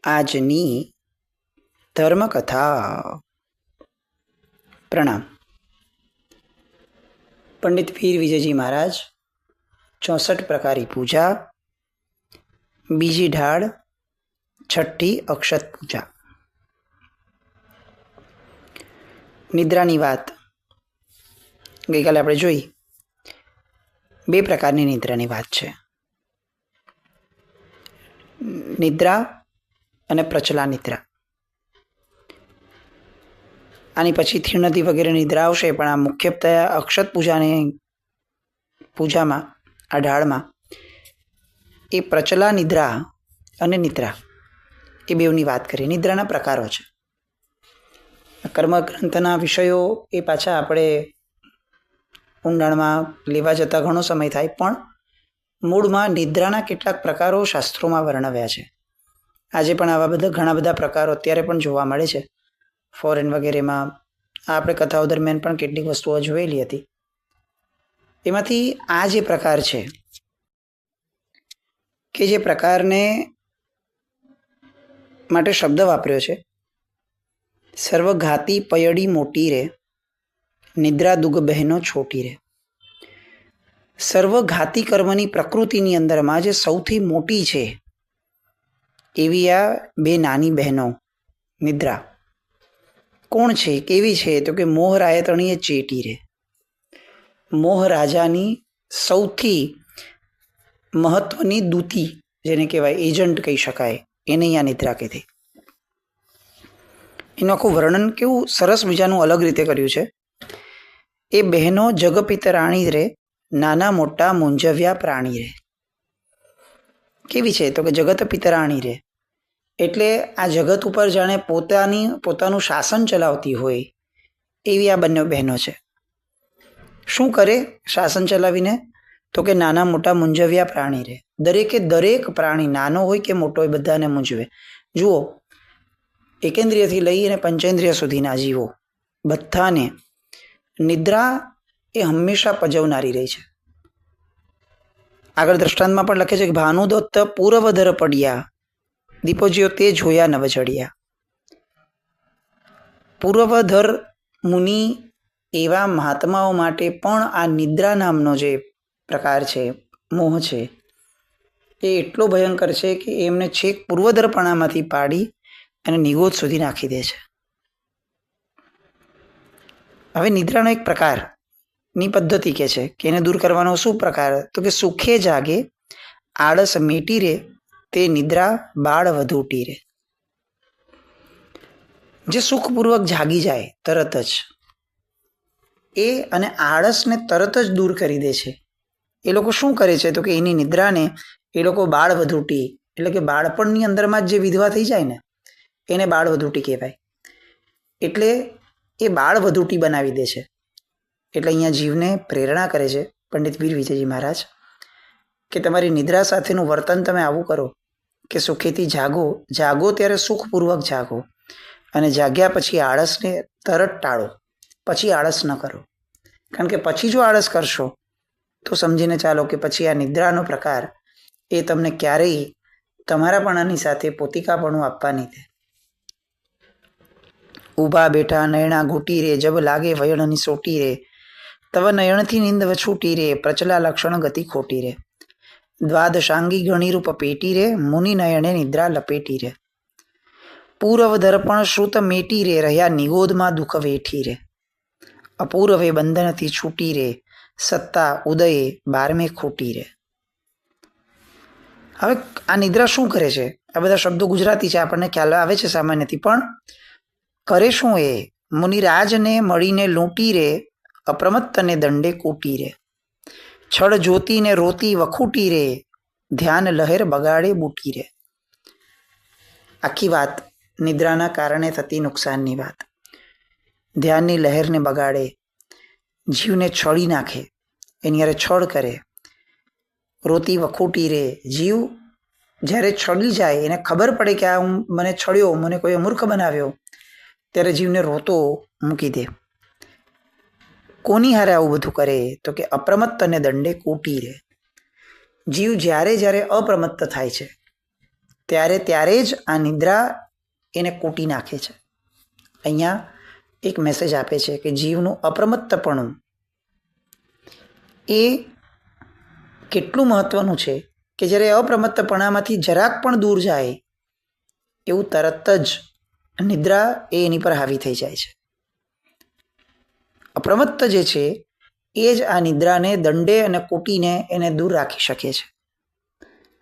આજની ધર્મકથા. પ્રણામ. પંડિત વીર વિજયજી મહારાજ 64 પ્રકારી પૂજા, બીજી ઢાળ, છઠ્ઠી અક્ષત પૂજા. નિદ્રાની વાત ગઈકાલે આપણે જોઈ. 2 પ્રકારની નિદ્રાની વાત છે, નિદ્રા અને પ્રચલા નિદ્રા. આની પછી થીણતી વગેરે નિદ્રા આવશે, પણ આ મુખ્યત્વે અક્ષત પૂજામાં આ ઢાળમાં એ પ્રચલા નિદ્રા અને નિદ્રા એ બેવની વાત કરી. નિદ્રાના પ્રકારો છે. કર્મગ્રંથના વિષયો એ પાછા આપણે ઊંડાણમાં લેવા જતાં ઘણો સમય થાય, પણ મૂળમાં નિદ્રાના કેટલાક પ્રકારો શાસ્ત્રોમાં વર્ણવ્યા છે. આજે પણ આવા ઘણા બધા પ્રકારો અત્યારે પણ જોવા મળે છે. ફોરેન વગેરેમાં આપણે કથાઓ દરમિયાન પણ કેટલીક વસ્તુઓ જોયેલી હતી. એમાંથી આ જે પ્રકાર છે કે જે પ્રકારને માટે શબ્દ વાપર્યો છે, સર્વઘાતી પયડી મોટી રે, નિદ્રા દુગ બહેનો છોટી રે. સર્વઘાતી કર્મની પ્રકૃતિની અંદરમાં જે સૌથી મોટી છે એવી આ 2 નાની બહેનો નિદ્રા કોણ છે, કેવી છે? તો કે મોહ રાયતણીએ ચેટી રે. મોહ રાજાની સૌથી મહત્વની દૂતી, જેને કહેવાય એજન્ટ કહી શકાય, એને અહીંયા નિદ્રા કીધી. એનું આખું વર્ણન કેવું સરસ મજાનું અલગ રીતે કર્યું છે. એ બહેનો જગપિતરાણી રે, નાના મોટા મૂંઝવ્યા પ્રાણી રે. કેવી છે? તો કે જગત પિતરાણી રે, એટલે આ જગત ઉપર જાણે પોતાનું શાસન ચલાવતી હોય એવી આ બંને બહેનો છે. શું કરે શાસન ચલાવીને? તો કે નાના મોટા મૂંઝવ્યા પ્રાણી રે. દરેક પ્રાણી, નાનો હોય કે મોટો હોય, બધાને મૂંઝવે. જુઓ, એકેન્દ્રિયથી લઈને પંચેન્દ્રિય સુધીના જીવો બધાને નિદ્રા એ હંમેશા પજવનારી રહી છે. આગળ દ્રષ્ટાંતમાં પણ લખે છે કે ભાનુદત્ત પૂર્વધર પડ્યા, દીપોજીઓ તે જોયા નવ ચડિયા. પૂર્વધર મુનિ એવા મહાત્માઓ માટે પણ આ નિદ્રા નામનો જે પ્રકાર છે, મોહ છે, એ એટલો ભયંકર છે કે એમને છેક પૂર્વધરપણામાંથી પાડી અને નિગોદ સુધી નાખી દે છે. હવે નિદ્રાનો એક પ્રકારની પદ્ધતિ કે છે કે એને દૂર કરવાનો શું પ્રકાર? તો કે સુખે જાગે આળસ મેટી રે, તે નિદ્રા બાળ વધુટી રે. જે સુખપૂર્વક જાગી જાય તરત જ એ અને આળસને તરત જ દૂર કરી દે છે. એ લોકો શું કરે છે? તો કે એની નિદ્રાને એ લોકો બાળ વધુટી, એટલે કે બાળપણની અંદરમાં જ જે વિધવા થઈ જાય ને એને બાળ વધુટી કહેવાય. એટલે એ બાળ વધુટી બનાવી દે છે. એટલે અહીંયા જીવને પ્રેરણા કરે છે પંડિત વીર વિજયજી મહારાજ કે તમારી નિદ્રા સાથેનું વર્તન તમે આવું કરો કે સુખેથી જાગો ત્યારે સુખપૂર્વક જાગો, અને જાગ્યા પછી આળસને તરત ટાળો. પછી આળસ ન કરો, કારણ કે પછી જો આળસ કરશો તો સમજીને ચાલો કે પછી આ નિદ્રાનો પ્રકાર એ તમને ક્યારેય તમારાપણાની સાથે પોતિકાપણું આપવા નહીં દે. ઊભા બેઠા નયણા ઘૂટી રે, જબ લાગે વયણની સોટી રે, તવ નયણથી નિંદ વછૂટી રે, પ્રચલા લક્ષણ ગતિ ખોટી રે. દ્વાદશાંગી ગણીરૂપ પેટી રે, મુનિ નયણે નિદ્રા લપેટી રે. પૂર્વ દર્પણ શ્રુત મેટી રે, રહ્યા નિગોદમાં દુઃખ વેઠી રે. અપૂર્વે બંધનથી છૂટી રે, સત્તા ઉદયે 12મે ખોટી રે. હવે આ નિદ્રા શું કરે છે? આ બધા શબ્દો ગુજરાતી છે, આપણને ખ્યાલ આવે છે સામાન્યથી, પણ કરે શું એ? મુનિરાજને મળીને લૂંટી રે, અપ્રમત્તને દંડે કૂટી રે. છળ જ્યોતિને રોતી વખૂટી રે, ધ્યાન લહેર બગાડે બૂટી રે. આખી વાત નિદ્રાના કારણે થતી નુકસાનની વાત. ધ્યાનની લહેરને બગાડે, જીવને છળી નાખે, એની હારે છળ કરે. રોતી વખૂટી રે, જીવ જ્યારે છળી જાય, એને ખબર પડે કે આ મને છળ્યો, મને કોઈ મૂર્ખ બનાવ્યો, ત્યારે જીવને રોતો મૂકી દે. કોની હારે આવું બધું કરે? તો કે અપ્રમત્ત અને દંડે કૂટી રે. જીવ જ્યારે અપ્રમત્ત થાય છે, ત્યારે જ આ નિદ્રા એને કૂટી નાખે છે. અહીંયા એક મેસેજ આપે છે કે જીવનું અપ્રમત્તપણું એ કેટલું મહત્વનું છે કે જ્યારે અપ્રમત્તપણામાંથી જરાક પણ દૂર જાય એવું તરત જ નિદ્રા એની પર હાવી થઈ જાય છે. અપ્રમત્ત જે છે એ જ આ નિદ્રાને દંડે અને કૂટીને એને દૂર રાખી શકે છે.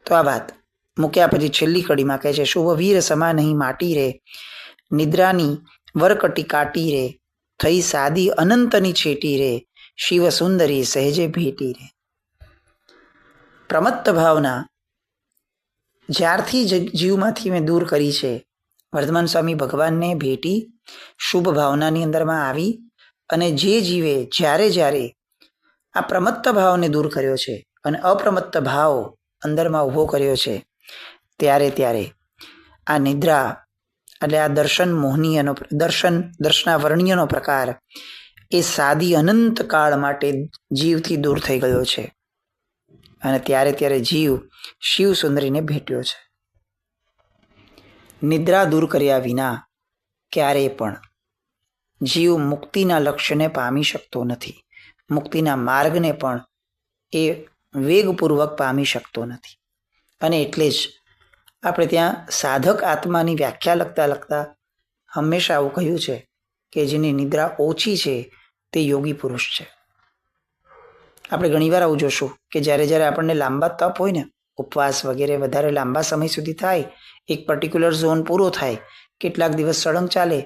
તો આ વાત મૂક્યા પછી છેલ્લી કડીમાં કહે છે, શુભ વીર સમા નહીં માટી રે, નિદ્રાની વરકટી કાટી રે, થઈ સાદી અનંતની છેટી રે, શિવ સુંદરી સહેજે ભેટી રે. પ્રમત્ત ભાવના જ્યારથી જીવમાંથી મેં દૂર કરી છે, વર્ધમાન સ્વામી ભગવાનને ભેટી શુભ ભાવનાની અંદરમાં આવી અને જે જીવે જ્યારે આ પ્રમત્ત ભાવને દૂર કર્યો છે અને અપ્રમત્ત ભાવ અંદરમાં ઊભો કર્યો છે, ત્યારે આ નિદ્રા એટલે આ દર્શન મોહનીયનો દર્શનાવર્ણ્યનો પ્રકાર એ સાદી અનંત કાળ માટે જીવથી દૂર થઈ ગયો છે અને ત્યારે જીવ શિવ સુંદરીને ભેટ્યો છે. નિદ્રા દૂર કર્યા વિના ક્યારેય પણ જીવ મુક્તિના લક્ષ્યને પામી શકતો નથી, મુક્તિના માર્ગને પણ એ વેગપૂર્વક પામી શકતો નથી. અને એટલે જ આપણે ત્યાં સાધક આત્માની વ્યાખ્યા લખતા હંમેશા આવું કહ્યું છે કે જેની નિદ્રા ઓછી છે તે યોગી પુરુષ છે. આપણે ઘણીવાર આવું જોશું કે જ્યારે આપણને લાંબા તપ હોય ને, ઉપવાસ વગેરે વધારે લાંબા સમય સુધી થાય, એક પર્ટિક્યુલર ઝોન પૂરો થાય, કેટલાક દિવસ સળંગ ચાલે,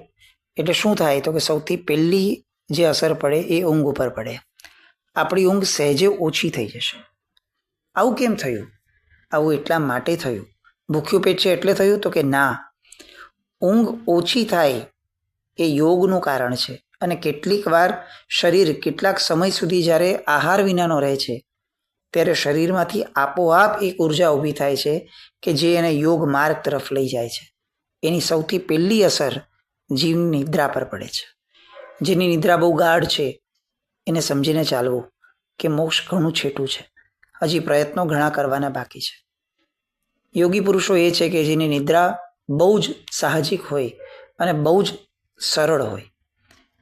એટલે શું થાય તો કે સૌથી પહેલી જે અસર પડે એ ઊંઘ ઉપર પડે. આપણી ઊંઘ સહેજે ઓછી થઈ જશે. આવું કેમ થયું? આવું એટલા માટે થયું. ભૂખ્યું પેટ છે એટલે થયું તો કે ના, ઊંઘ ઓછી થાય એ યોગનું કારણ છે. અને કેટલીક વાર શરીર કેટલાક સમય સુધી જ્યારે આહાર વિનાનો રહે છે ત્યારે શરીરમાંથી આપોઆપ એક ઉર્જા ઊભી થાય છે કે જે એને યોગ માર્ગ તરફ લઈ જાય છે. એની સૌથી પહેલી અસર જીવની નિદ્રા પર પડે છે. જેની નિદ્રા બહુ ગાઢ છે એને સમજીને ચાલવું કે મોક્ષ ઘણું છેટું છે, હજી પ્રયત્નો ઘણા કરવાના બાકી છે. યોગી પુરુષો એ છે કે જેની નિદ્રા બહુ જ સાહજિક હોય અને બહુ જ સરળ હોય,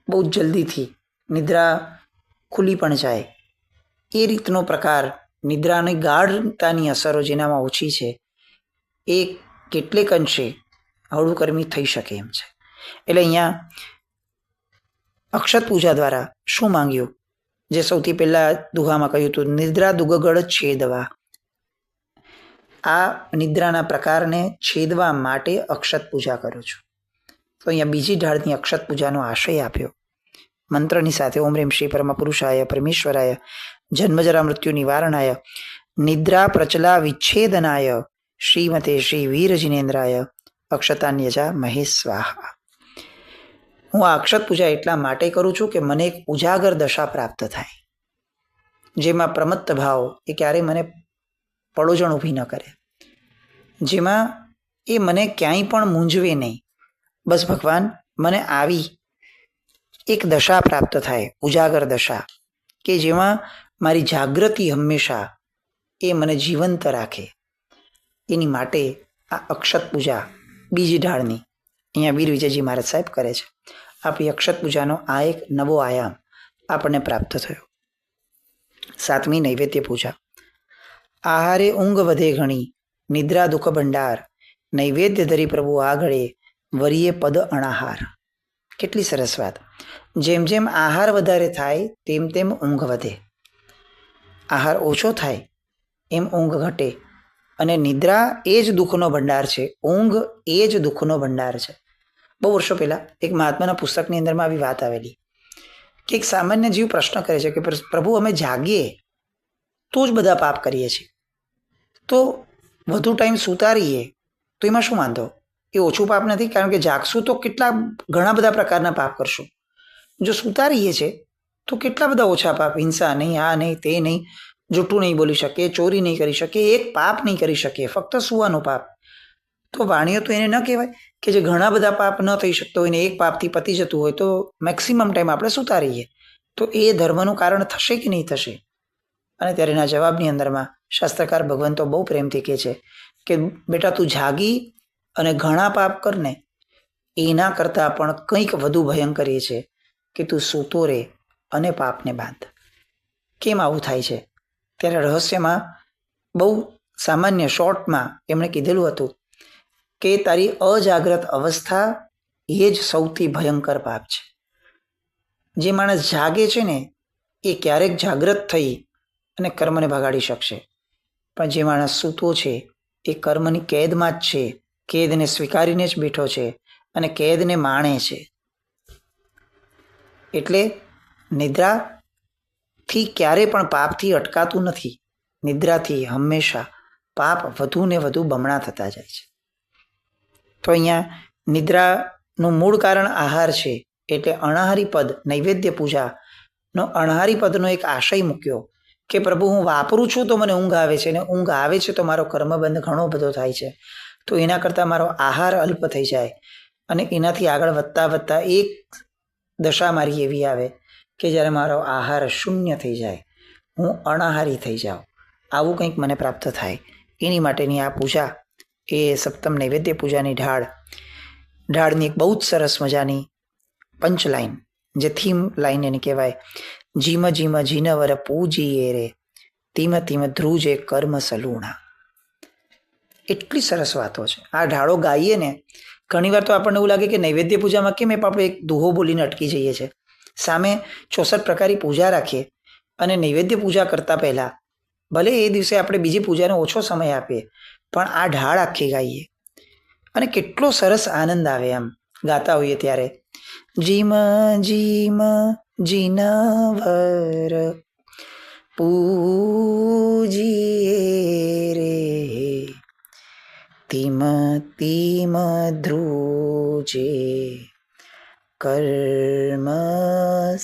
બહુ જ જલ્દીથી નિદ્રા ખુલી પણ જાય. એ રીતનો પ્રકાર નિદ્રાની ગાઢતાની અસરો જેનામાં ઓછી છે એ કેટલેક અંશે હળુકર્મી થઈ શકે એમ છે. એટલે અહીંયા અક્ષત પૂજા દ્વારા શું માંગ્યું, જે સૌથી પહેલા દુહામાં કહ્યું હતું, નિદ્રા દુગગળ છેદવા. આ નિદ્રાના પ્રકારને છેદવા માટે અક્ષત પૂજા કરું છું. તો અહીંયા બીજી ઢાળની અક્ષત પૂજાનો આશય આપ્યો મંત્રની સાથે. ઓમ રેમ શ્રી પરમ પુરુષાય પરમેશ્વરાય જન્મજરા મૃત્યુ નિવારણાય નિદ્રા પ્રચલા વિચ્છેદનાય શ્રીમતે શ્રી વીર જિનેન્દ્રાય અક્ષતાન્યજા મહેશ સ્વાહા. હું આ અક્ષત પૂજા એટલા માટે કરું છું કે મને એક ઉજાગર દશા પ્રાપ્ત થાય, જેમાં પ્રમત્ત ભાવ એ ક્યારેય મને પડોજણ ઊભી ન કરે, જેમાં એ મને ક્યાંય પણ મૂંઝવે નહીં. બસ ભગવાન મને આવી એક દશા પ્રાપ્ત થાય, ઉજાગર દશા, કે જેમાં મારી જાગૃતિ હંમેશા એ મને જીવંત રાખે. એની માટે આ અક્ષત પૂજા બીજી ઢાળની અહીંયા વીર વિજયજી મહારાજ સાહેબ કરે છે. આપણી અક્ષત પૂજાનો આ એક નવો આયામ આપણને પ્રાપ્ત થયો. 7મી નૈવેદ્ય પૂજા. આહારે ઊંઘ વધે ઘણી, નિદ્રા દુઃખ ભંડાર, નૈવેદ્ય ધરી પ્રભુ આગળે, વરીએ પદ અણાહાર. કેટલી સરસ વાત. જેમ જેમ આહાર વધારે થાય તેમ ઊંઘ વધે, આહાર ઓછો થાય એમ ઊંઘ ઘટે. અને નિદ્રા એ જ દુઃખનો ભંડાર છે, ઊંઘ એ જ દુઃખનો ભંડાર છે. બહુ વર્ષો પહેલાં એક મહાત્માના પુસ્તકની અંદરમાં આવી વાત આવેલી કે એક સામાન્ય જીવ પ્રશ્ન કરે છે કે પ્રભુ અમે જાગીએ તો જ બધા પાપ કરીએ છીએ, તો વધુ ટાઈમ સૂતા રહીએ તો એમાં શું વાંધો? એ ઓછું પાપ નથી, કારણ કે જાગશું તો ઘણા બધા પ્રકારના પાપ કરશું. જો સૂતા રહીએ છીએ તો કેટલા બધા ઓછા પાપ, હિંસા નહીં, આ નહીં, તે નહીં, જૂઠું નહીં બોલી શકીએ, ચોરી નહીં કરી શકીએ, એક પાપ નહીં કરી શકીએ, ફક્ત સૂવાનું પાપ. તો વાણીઓ તો એને ન કહેવાય કે જે ઘણા બધા પાપ ન થઈ શકતો હોય ને એક પાપથી પતી જતું હોય તો મેક્સિમમ ટાઈમ આપણે સૂતા રહીએ, તો એ ધર્મનું કારણ થશે કે નહીં થશે? અને ત્યારે એના જવાબની અંદરમાં શાસ્ત્રકાર ભગવંતો બહુ પ્રેમથી કહે છે કે બેટા તું જાગી અને ઘણા પાપ કરને, એના કરતાં પણ કંઈક વધુ ભયંકર એ છે કે તું સૂતો રહે અને પાપને બાંધ. કેમ આવું થાય છે? ત્યારે રહસ્યમાં બહુ સામાન્ય શોર્ટમાં એમણે કીધેલું હતું કે તારી અજાગ્રત અવસ્થા એ જ સૌથી ભયંકર પાપ છે. જે માણસ જાગે છે ને એ ક્યારેક જાગ્રત થઈ અને કર્મને ભગાડી શકશે, પણ જે માણસ સૂતો છે એ કર્મની કેદમાં જ છે, કેદને સ્વીકારીને જ બેઠો છે અને કેદને માણે છે. એટલે નિદ્રાથી ક્યારે પણ પાપથી અટકાતું નથી. નિદ્રાથી હંમેશા પાપ વધુ ને વધુ બમણા થતા જાય છે. તો અહીંયા નિદ્રાનું મૂળ કારણ આહાર છે, એટલે અણાહારી પદ નૈવેદ્ય પૂજાનો અણાહારી પદનો એક આશય મૂક્યો કે પ્રભુ હું વાપરું છું તો મને ઊંઘ આવે છે, ને ઊંઘ આવે છે તો મારો કર્મબંધ ઘણો બધો થાય છે. તો એના કરતાં મારો આહાર અલ્પ થઈ જાય અને એનાથી આગળ વધતા વધતા એક દશા મારી એવી આવે કે જ્યારે મારો આહાર શૂન્ય થઈ જાય, હું અણાહારી થઈ જાઉં, આવું કંઈક મને પ્રાપ્ત થાય. એની માટેની આ પૂજા એ સપ્તમ નૈવેદ્ય પૂજાની ઢાળની એક બહુ જ સરસ મજાની પંચલાઈન, જે થીમ લાઈન એને કહેવાય. જીમ જીમ જીનવર પૂજીએ રે, તીમ તીમ ધ્રુજે કર્મ સલૂણા. એટલી સરસ વાતો છે. આ ઢાળો ગાઈએ ને ઘણીવાર તો આપણને એવું લાગે કે નૈવેદ્ય પૂજામાં કેમ આપણે એક દુહો બોલીને અટકી જઈએ છીએ. સામે 64 પ્રકારની પૂજા રાખીએ અને નૈવેદ્ય પૂજા કરતાં પહેલાં ભલે એ દિવસે આપણે બીજી પૂજાને ઓછો સમય આપીએ, પણ આ ઢાળ આખી ગાઈએ અને કેટલો સરસ આનંદ આવે આમ ગાતા હોઈએ ત્યારે. જીમ જીમ જીનવર પૂજીએ રે, તીમ તીમ ધ્રુજે કર્મ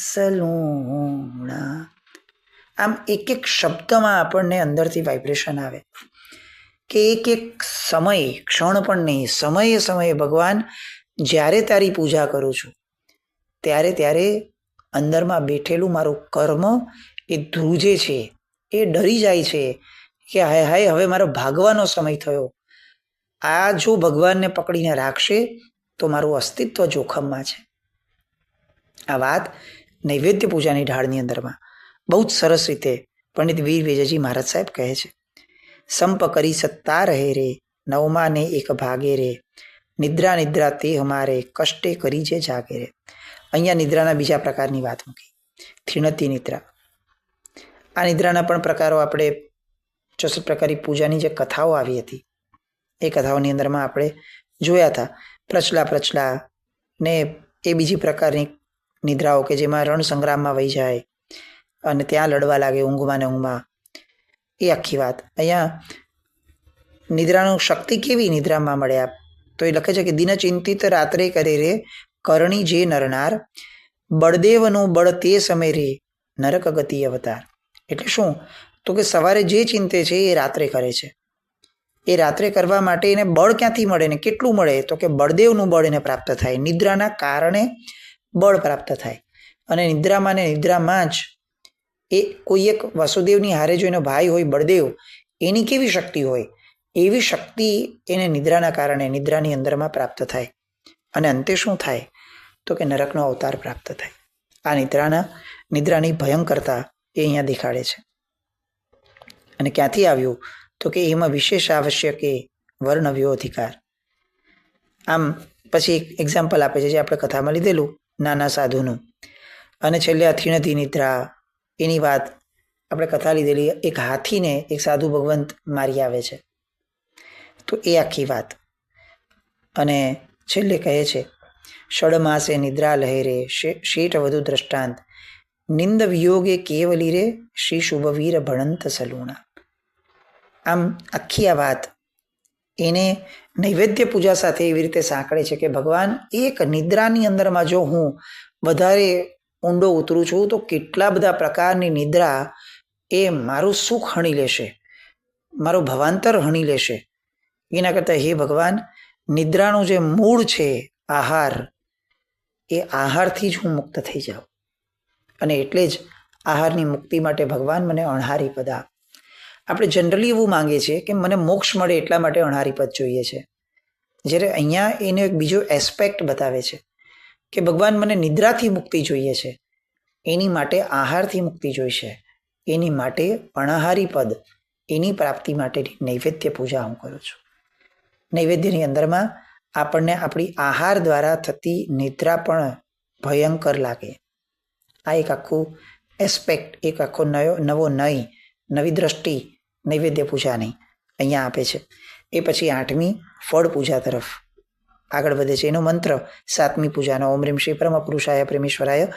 સલૂણા. આમ એક એક શબ્દમાં આપણને અંદરથી વાઇબ્રેશન આવે કે એક એક સમય, ક્ષણ પણ નહીં, સમયે સમયે ભગવાન જ્યારે તારી પૂજા કરું છું ત્યારે ત્યારે અંદરમાં બેઠેલું મારું કર્મ એ ધ્રુજે છે, એ ડરી જાય છે કે હાય હાય હવે મારો ભાગવાનો સમય થયો. આ જો ભગવાનને પકડીને રાખશે તો મારું અસ્તિત્વ જોખમમાં છે. આ વાત નૈવેદ્ય પૂજાની ઢાળની અંદરમાં બહુ જ સરસ રીતે પંડિત વીર વિજયજી મહારાજ સાહેબ કહે છે. સંપ કરી સત્તા રહે રે, નવમાને એક ભાગે રે, નિદ્રા નિદ્રા તે હમારે, કષ્ટે કરી જે જાગે રે. અહીંયા નિદ્રાના બીજા પ્રકારની વાત મૂકી, થિણતી નિદ્રા. આ નિદ્રાના પણ પ્રકારો આપણે 64 પ્રકારની પૂજાની જે કથાઓ આવી હતી એ કથાઓની અંદરમાં આપણે જોયા હતા. પ્રચલા ને એ બીજી પ્રકારની નિદ્રાઓ કે જેમાં રણ સંગ્રામમાં વહી જાય અને ત્યાં લડવા લાગે ઊંઘમાં ને ઊંઘમાં, એ આખી વાત. અહીંયા નિદ્રાનું શક્તિ કેવી નિદ્રામાં મળે તો એ લખે છે કે દિન ચિંતિત રાત્રે કરે રે, કરણી જે નરનાર, બળદેવનું બળ તે સમય રે, નરક ગતિ અવતાર. એટલે શું? તો કે સવારે જે ચિંતે છે એ રાત્રે કરે છે. એ રાત્રે કરવા માટે એને બળ ક્યાંથી મળે ને કેટલું મળે? તો કે બળદેવનું બળ એને પ્રાપ્ત થાય, નિદ્રાના કારણે બળ પ્રાપ્ત થાય. અને નિદ્રામાં ને નિદ્રામાં જ એ કોઈ એક વસુદેવની હારે જો એનો ભાઈ હોય બળદેવ, એની કેવી શક્તિ હોય, એવી શક્તિ એને નિદ્રાના કારણે નિદ્રાની અંદરમાં પ્રાપ્ત થાય. અને અંતે શું થાય? તો કે નરકનો અવતાર પ્રાપ્ત થાય. આ નિદ્રાની ભયંકરતા એ અહીંયા દેખાડે છે. અને ક્યાંથી આવ્યું? તો કે એમાં વિશેષ આવશ્યક એ વર્ણવ્યો અધિકાર. આમ પછી એક એક્ઝામ્પલ આપે છે જે આપણે કથામાં લીધેલું નાના સાધુનું. અને છેલ્લે અથિણતી નિદ્રા, એની વાત આપણે કથા લીધેલી. એક હાથીને એક સાધુ ભગવંત મારી આવે છે, તો એ આખી વાત. અને છેલ્લે કહે છે ષડમાસે નિદ્રા લહેરે, શેઠ વધુ દ્રષ્ટાંત, નિંદ વિયોગે કેવલી રે, શ્રી શુભવીર ભણંત સલૂણા. આમ આખી આ વાત એને નૈવેદ્ય પૂજા સાથે એવી રીતે સાંકળે છે કે ભગવાન એક નિદ્રાની અંદરમાં જો હું વધારે ઊંડો ઉતરું છું તો કેટલા બધા પ્રકારની નિદ્રા એ મારું સુખ હણી લેશે, મારું ભવાંતર હણી લેશે. એના કરતાં હે ભગવાન, નિદ્રાનું જે મૂળ છે આહાર, એ આહારથી જ હું મુક્ત થઈ જાઉં. અને એટલે જ આહારની મુક્તિ માટે ભગવાન મને અણહારી પદ આપ. આપણે જનરલી એવું માંગીએ છીએ કે મને મોક્ષ મળે એટલા માટે અણહારી પદ જોઈએ છે, જ્યારે અહીંયા એનો એક બીજો એસ્પેક્ટ બતાવે છે કે ભગવાન મને નિદ્રાથી મુક્તિ જોઈએ છે, એની માટે આહારથી મુક્તિ જોઈશે, એની માટે અણાહારી પદ, એની પ્રાપ્તિ માટેની નૈવેદ્ય પૂજા હું કરું છું. નૈવેદ્યની અંદરમાં આપણને આપણી આહાર દ્વારા થતી નિદ્રા પણ ભયંકર લાગે. આ એક આખું એસ્પેક્ટ, એક આખો નવો નવી દ્રષ્ટિ નૈવેદ્ય પૂજાની અહીંયા આપે છે. એ પછી 8મી ફળ પૂજા તરફ આગળ વધે છે. એનો મંત્ર 7મી પૂજાનો ઓમ રીમ શ્રી પરમ પુરુષાય પ્રેમેશ્વરાય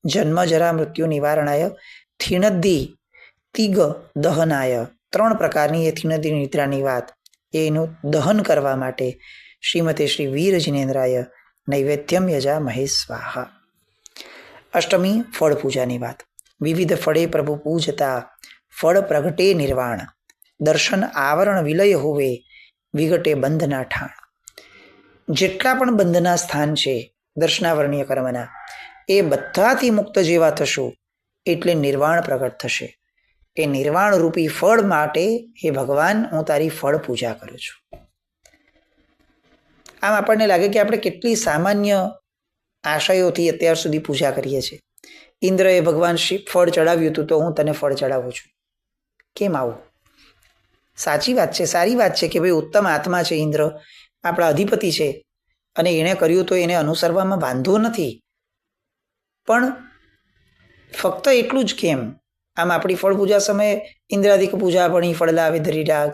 જન્મ જરા મૃત્યુ નિવારણાય થીણદ્દી તિગ દહનાય. 3 પ્રકારની એ થીણદ્દી નિદ્રાની વાત, એનું દહન કરવા માટે શ્રીમતે શ્રી વીર જિનેન્દ્રાય નૈવેદ્યમ યજા મહેશ સ્વાહા. 8મી ફળ પૂજાની વાત. વિવિધ ફળે પ્રભુ પૂજતા ફળ પ્રગટે નિર્વાણ, દર્શન આવરણ વિલય હોવે વિગટે બંધના ઠાણ. જેટલા પણ બંધના સ્થાન છે દર્શનાવરણીય કર્મના, એ બધાથી મુક્ત જેવા થશું એટલે નિર્વાણ પ્રગટ થશે. એ નિર્વાણ રૂપી ફળ માટે હે ભગવાન હું તારી ફળ પૂજા કરું છું. આમ આપણને લાગે કે આપણે કેટલી સામાન્ય આશયોથી અત્યાર સુધી પૂજા કરીએ છીએ. ઇન્દ્રએ ભગવાન ફળ ચડાવ્યું હતું તો હું તને ફળ ચડાવું છું. કેમ આવું? સાચી વાત છે, સારી વાત છે કે ભાઈ ઉત્તમ આત્મા છે ઇન્દ્ર, આપણા અધિપતિ છે અને એણે કર્યું તો એને અનુસરવામાં વાંધો નથી. પણ ફક્ત એટલું જ કેમ? આમ આપણી ફળ પૂજા સમયે ઇન્દ્રાદિક પૂજા પણ ફળ લાવે ધરી ડાગ,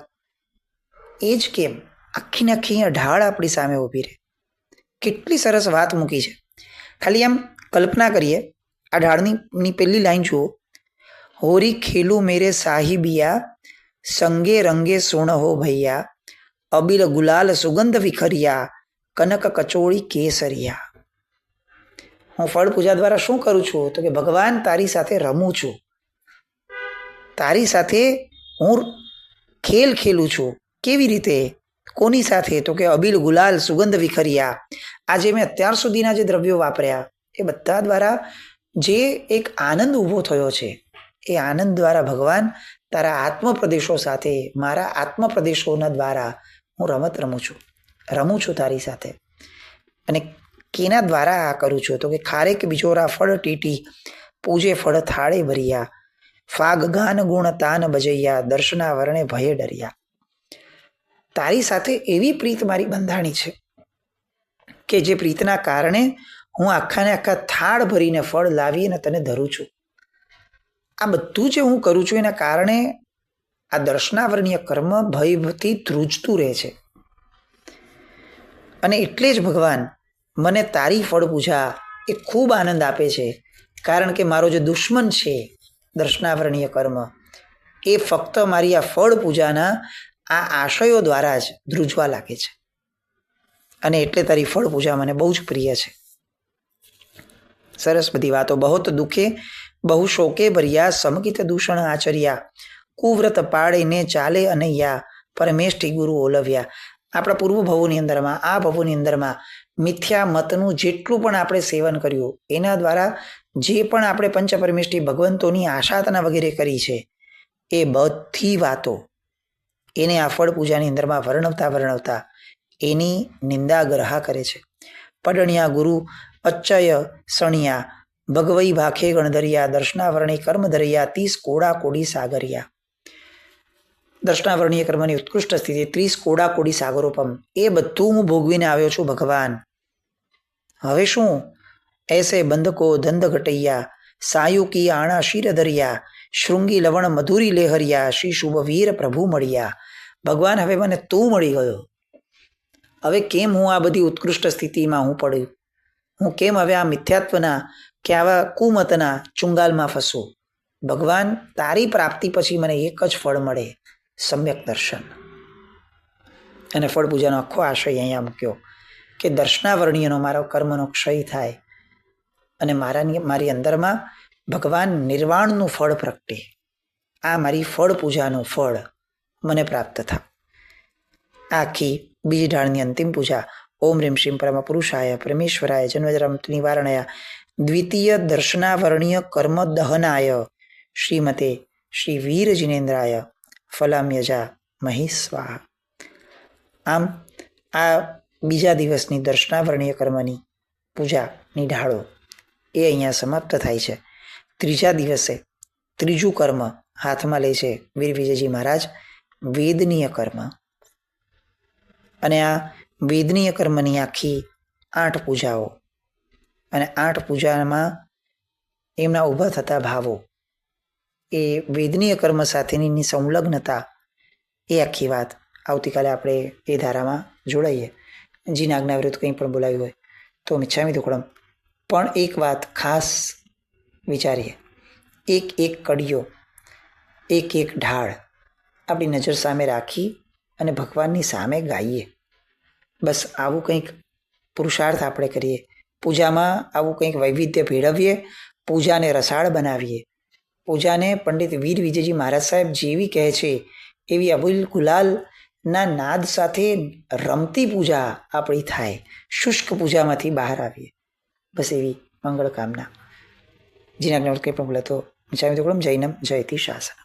એ જ કેમ? આખી ને આખી અહીંયા ઢાળ આપણી સામે ઊભી રહે. કેટલી સરસ વાત મૂકી છે. ખાલી આમ કલ્પના કરીએ, આ ઢાળની પહેલી લાઈન જુઓ. હોરી ખેલું મેરે સાહિબિયા, સંગે રંગે સોણ હો ભૈયા, અબિલ ગુલાલ સુગંધ વિખરિયા, કનક કચોળી કેસરિયા. હું ફળ પૂજા દ્વારા શું કરું છું? તો કે ભગવાન તારી સાથે રમું છું, તારી સાથે હું ખેલું છું. કેવી રીતે? કોની સાથે? તો કે અબિલ ગુલાલ સુગંધ વિખરિયા. આજે મેં અત્યાર સુધીના જે દ્રવ્યો વાપર્યા એ બધા દ્વારા જે એક આનંદ ઊભો થયો છે, એ આનંદ દ્વારા ભગવાન તારા આત્મપ્રદેશો સાથે, મારા આત્મપ્રદેશોના દ્વારા હું રમત રમું છું તારી સાથે. અને કેના દ્વારા આ કરું છું? તો કે ખારેક બિજોરા ફળ ટીટી, પૂજે ફળ થાળે ભર્યા, ફાગ ગાન ગુણ તાન બજૈયા, દર્શના વર્ણે ભયે ડર્યા. તારી સાથે એવી પ્રીત મારી બંધાણી છે કે જે પ્રીતના કારણે હું આખાને આખા થાળ ભરીને ફળ લાવીને તને ધરું છું. આ બધું જે હું કરું છું એના કારણે આ દર્શનાવરણીય કર્મ ભયથી ધ્રુજતું રહે છે. અને એટલે જ ભગવાન મને તારી ફળ પૂજા એ ખૂબ આનંદ આપે છે, કારણ કે મારો જે દુશ્મન છે દર્શનાવરણીય કર્મ, એ ફક્ત મારી આ ફળ પૂજાના આ આશયો દ્વારા જ ધ્રુજવા લાગે છે. અને એટલે તારી ફળ પૂજા મને બહુ જ પ્રિય છે. સરસ બધી વાતો. બહોત દુઃખે બહુ શોકે ભર્યા, સમકિત દૂષણ આચર્યા, કુવ્રત પાડીને ચાલે અનૈયા, પરમેષ્ઠી ગુરુ ઓલવ્યા. આપણા પૂર્વ ભવોની અંદરમાં, આ ભવોની અંદરમાં મિથ્યા મતનું જેટલું પણ આપણે સેવન કર્યું, એના દ્વારા જે પણ આપણે પંચપરમેષ્ઠી ભગવંતોની આશાતના વગેરે કરી છે, એ બધી વાતો એને આ ફળ પૂજાની અંદરમાં વર્ણવતા એની નિંદા ગ્રહા કરે છે. પડણિયા ગુરુ અચ્ચય સણિયા, ભગવઈ ભાખે ગણધરિયા, દર્શનાવરણી કર્મ ધરિયા, 30 કોડા કોડી સાગરિયા. દર્શનાવરણીય કર્મની ઉત્કૃષ્ટ સ્થિતિ, 30 કોડા કોડી સાગરોપમ, એ બધું હું ભોગવીને આવ્યો છું ભગવાન. હવે શું? એસે બંધકો ધંધ ઘટૈયા, સાયુકી આણા શિર ધરિયા, શૃંગી લવણ મધુરી લેહરિયા, શ્રી શુભ વીર પ્રભુ મળ્યા. ભગવાન હવે મને તું મળી ગયો. હવે કેમ હું આ બધી ઉત્કૃષ્ટ સ્થિતિમાં હું પડ્યું? હું કેમ હવે આ મિથ્યાત્વના કે આવા કુમતના ચુંગાલમાં ફસું? ભગવાન તારી પ્રાપ્તિ પછી મને એક જ ફળ મળે, સમ્યક દર્શન. અને ફળ પૂજાનો આખો આશય અહીંયા મૂક્યો કે દર્શનાવરણીયનો મારો કર્મનો ક્ષય થાય અને મારી અંદરમાં ભગવાન નિર્વાણનું ફળ પ્રગટે. આ મારી ફળ પૂજાનું ફળ મને પ્રાપ્ત થાય. આખી બીજી ઢાળની અંતિમ પૂજા ઓમ રીમ શ્રીમ પરમ પુરુષાય પરમેશ્વરાય જન્મજરમ નિવારણાય દ્વિતીય દર્શનાવરણીય કર્મ દહનાય શ્રીમતે શ્રી વીર જિનેન્દ્રાય ફલામ્યજા મહી સ્વાહા. આમ આ બીજા દિવસની દર્શનાવરણીય કર્મની પૂજાની ઢાળો એ અહીંયા સમાપ્ત થાય છે. ત્રીજા દિવસે ત્રીજું કર્મ હાથમાં લે છે વીર વિજયજી મહારાજ, વેદનીય કર્મ. અને આ વેદનીય કર્મની આખી 8 પૂજાઓ અને 8 પૂજામાં એમના ઊભા થતા ભાવો, એ વેદનીય કર્મ સાથેની સંલગ્નતા, એ આખી વાત આવતીકાલે આપણે એ ધારામાં જોડાઈએ. જીના આજ્ઞા વિરુદ્ધ કંઈ પણ બોલાવ્યું હોય તો મિચ્છામિ દુક્કડમ. પણ એક વાત ખાસ વિચારીએ, એક એક કડીઓ, એક એક ઢાળ આપણી નજર સામે રાખી અને ભગવાનની સામે ગાઈએ. બસ આવું કંઈક પુરુષાર્થ આપણે કરીએ. પૂજામાં આવું કંઈક વૈવિધ્ય ભેળવીએ, પૂજાને રસાળ બનાવીએ, પૂજાને પંડિત વીર વિજયજી મહારાજ સાહેબ જેવી કહે છે એવી અબુલ ગુલાલના નાદ સાથે રમતી પૂજા આપણી થાય, શુષ્ક પૂજામાંથી બહાર આવીએ. બસ એવી મંગળ કામના. જીના કંઈ પણ બોલે તો મિચ્છામિ દુક્કડમ. જૈનમ જયતિ શાસનમ.